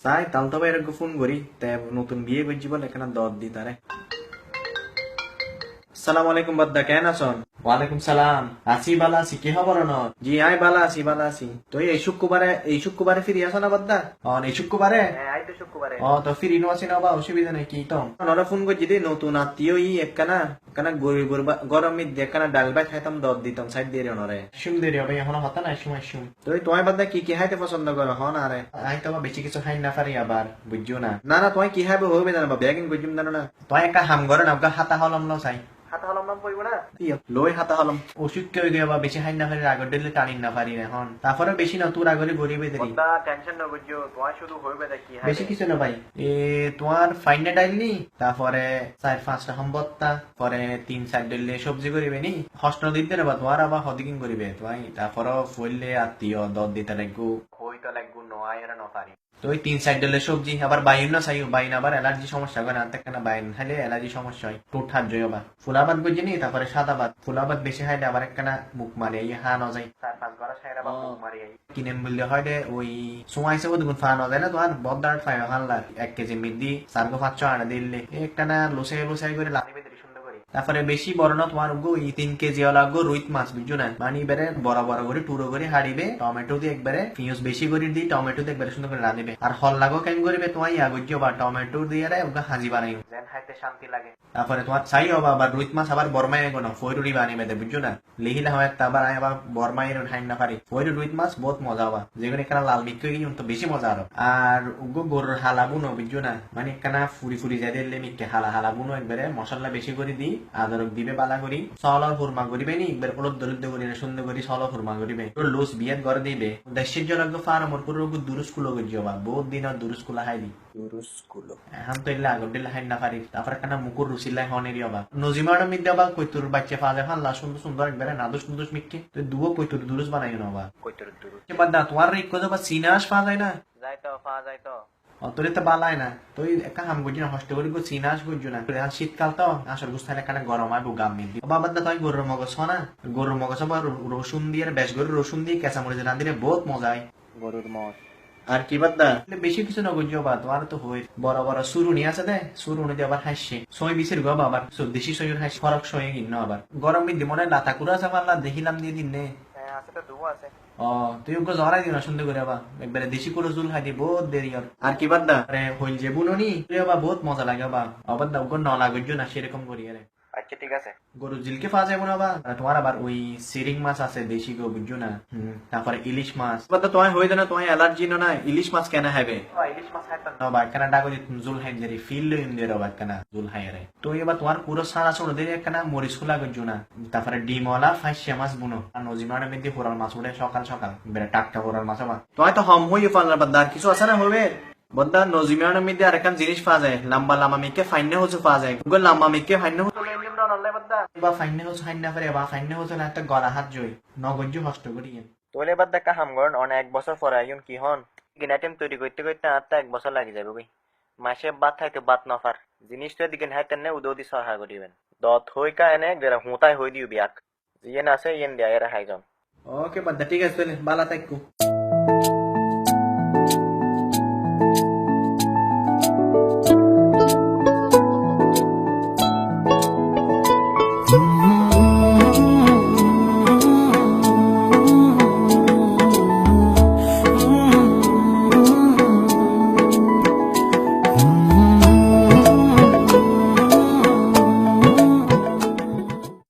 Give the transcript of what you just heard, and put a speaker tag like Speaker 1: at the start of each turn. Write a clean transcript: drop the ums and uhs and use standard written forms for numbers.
Speaker 1: চাই তাল তো বাইরে ফোন করি তে নতুন বিয়ে করছি বলে এখানে দর দি তারে। আসসালামু আলাইকুম বাদ্দা, কেন আছেন? ওয়ালাইকুম সালাম, আছি বালা আছি, কি খবর? জি আই বালা আছি বালা আছি। তো এই শুক্রবারে ফিরি আসো না বাদ্দা? এই শুক্রবারে আই তো শুক্রবারে তো ফিরি নো আছি না বা অসুবিধা নাই কি তো ওনারা ফোন করছি দি নতুন আত্মীয় একখানা একখানা গরিবর গরম মিদ একখানা ডাল ভাই খাইতাম দর দিতাম সাইড দিয়ে ওনারে শুম দিয়ে ভাই এখন হতা না সময় শুম তো তোমার বাদ্দা কি কি খাইতে পছন্দ করো হন আরে আই তো বেশি কিছু খাই না পারি আবার বুঝছো না না না তোমায় কি খাইবে হবে জানো বা ব্যাগিং বুঝুম জানো না তোমায় একটা হাম করে না হাতা হলম লো চাই হাতা হলম নাম পড়বো না লই হাতা হলম ওষুধ কেউ গিয়ে বা বেশি খাই না পারি আগর দিলে টানি না পারি এখন তারপরে বেশি না তোর আগরে গরিবে দেরি টেনশন না বুঝছো তোমার শুধু হইবে কি বেশি কিছু না ভাই তোমার ফাইনে ডাইলনি তারপরে 4-5টা সম্বত্তা পরে 3-4 ডেলে সবজি করিবে নি হস্ত দিতে বা তোমার আবার হদিকিং করিবে তোমার তারপরে ফইলে আত্মীয় দর দিতে লাগবো হইতে লাগবো নয় এরা নপারি তো ওই 3-4 ডেলের সবজি আবার বাইন না চাই বাইন আবার অ্যালার্জি সমস্যা করে না কেন বাইন খাইলে অ্যালার্জি সমস্যা হয় টোট হাত জয় বা ফুলাবাদ বুঝি নি তারপরে সাদাবাদ ফুলাবাদ বেশি খাইলে আবার একখানা মুখ মারি হা ন যায় 4-5 গড়া সাইরা বা মুখ মারি কিনে বললে হয় দে ওই সময় হিসেবে দেখুন ফা ন যায় না তোমার বদার ফাই হাল্লা 1 কেজি মিদি 4-5 আনা দিলে একটা না লোসাই করে লানিবে তারপরে বেশি বড় না তোমার গো 3 কেজি লাগবো রুইত মাছ বুঝছো না মানে এবারে বড় বড় করে টুরো করে হাড়িবে টমেটো দিয়ে একবারে পিঁয়াজ বেশি করে দিয়ে টমেটো দিয়ে একবারে সুন্দর করে রাঁধিবে আর হল লাগো কেন করিবে তোমার ইয়া গুজো বা টমেটো দিয়ে ওগা হাজি বানাই যেন খাইতে শান্তি লাগে তারপরে তোমার চাই হবে আবার রুইত মাছ আবার বরমাই কোনো ফয়রুরি বানিয়ে দেয় বুঝছো না লিহিলা হয় আবার আবার বরমাইয়ের খাই না পারি ফয়রু রুইত মাছ বহুত মজা হবা যেগুলো এখানে লাল মিক্কি গিয়ে তো বেশি মজা আরো আর উগো গরুর হালাবুনো বুঝছো না মানে একখানা ফুরি যাই দিলে মিক্কি হালাবুনো একবারে মশলা বেশি করে দিই আদরক দিবে বালা করি সলর হুরমা করিবে নি একবার হলুদ দরিদ্র করি সুন্দর করি সলর হুরমা করিবে লুজ বিয়াত করে দিবে দেশের জন্য ফার্ম মোর করে দুরুস্কুলো গিয়ে বা বহুত দিন দুরুস্কুলা হাইলি দুরুস্কুলো এখন তো এলে আগর দিলে হাই না পারি তারপরে কেন মুকুর রুচিলাই হনেরই অবা নজিমার মিদ্যা বা কৈতুর বাচ্চা ফাজে ফাল্লা সুন্দর সুন্দর একবারে নাদুস নুদুস মিক্কি তো দুও কৈতুর দুরুস বানাই না কৈতুর দুরুস বাদ তোমার রিক কথা বা সিনাস ফা যায় না যাই তো তোর তো বালাই না তুই একটা হাম করছি না হস্ত করি চিনাস করছো না শীতকাল তো আসল গুস্তাইলে কানে গরম হয় গাম মিলি বাবা দা তুই গরুর মগজ না গরুর মগজ আবার রসুন দিয়ে বেশ গরুর রসুন দিয়ে কেঁচা মরিচ রাঁধিলে বহুত মজা হয় গরুর মগজ আর কি বাদ্দা বেশি কিছু না করছো বা তোমার তো হই বড় বড় সুরুনি আছে দে সুরুনি দিয়ে আবার হাসছে সই বিশের গো আবার দেশি সইয়ের হাসি ফরক সই কিন্ন আবার গরম মিদি মনে লাতা কুড়া আছে পারলা দেখিলাম দিয়ে দিন নে আছে তো দুও আছে তুই ওকে জড়াই দিও না সুন্দর করে আবার একবারে দেশি করে জুল খাই দি বহুত দেরি আর কি বাদ্দা আরে হইল যে বুননি তুই আবার বহুত মজা লাগে আবার দা ওকে ন লাগো না সেরকম করি আরে আচ্ছা ঠিক আছে গরু জিলকে পাওয়া যাবে না তোমার আবার ওই সিরিং মাছ আছে দেশি গো বুঝছো না তারপরে ইলিশ মাছ বাদ্দা তোমার হয়ে যায় না তোমার অ্যালার্জি না ইলিশ মাছ কেন খাইবে ইলিশ মাছ খাইতে না বা কেন ডাকো জুল খাই যে ফিল লইম দিয়ে রবা কেন জুল খাই আরে তো এবার তোমার পুরো সারা ছোট দিয়ে কেন মরিচ খোলা করছো না তারপরে ডিমওয়ালা ফাইসিয়া মাছ বুনো আর নজিমার মধ্যে হোরাল মাছ উঠে সকাল বেড়ে টাটকা হোরাল মাছ আবার তোমার তো হম হয়ে পারলাম বাদ্দা আর কিছু আছে না হবে বদ্দা নজিমিয়ার মধ্যে আর একখান জিনিস পাওয়া যায় লম্বা লাম্বা মিকে ফাইনে হচ্ছে পাওয়া যায় লম্বা মিকে ফাইনে হচ্ছে বা ফাইনে হচ্ছে ফাইনে পারে বা ফাইনে হচ্ছে না একটা গলা হাত জয় নগজ্য কষ্ট করি তোলে বাদ দেখা হাম করেন অনেক 1 বছর পরে আইন কি হন কিন আইটেম তৈরি করতে করতে আত্মা 1 বছর লাগে যাবে ভাই মাসে বাত খাইতে বাত নফার জিনিসটা দিকে হাইতেন না উদৌদি সহায় করিবেন দত হইকা এনে গেরা হুতাই হই দিও বিয়াক ইয়েন আছে ইয়েন দিয়া এরা হাইজন ওকে বাদ ঠিক আছে বালা থাকু